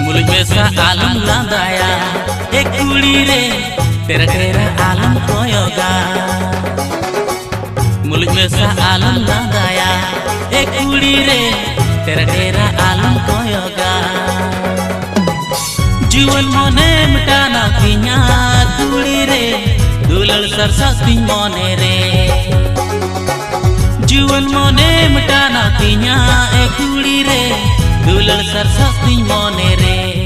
मुल्क में सा आलम लांदाया एक कुड़ी रे तेरा तेरा आलम कोयोगा। मुल्क में सा आलम लांदाया एक कुड़ी रे तेरा तेरा आलम कोयोगा। जीवन मोने मिटाना तिन्या कुड़ी रे दुलल सरसती मोने रे। जीवन मोने मिटाना तिन्या एक कुड़ी रे दुलल सरसती मोने रे।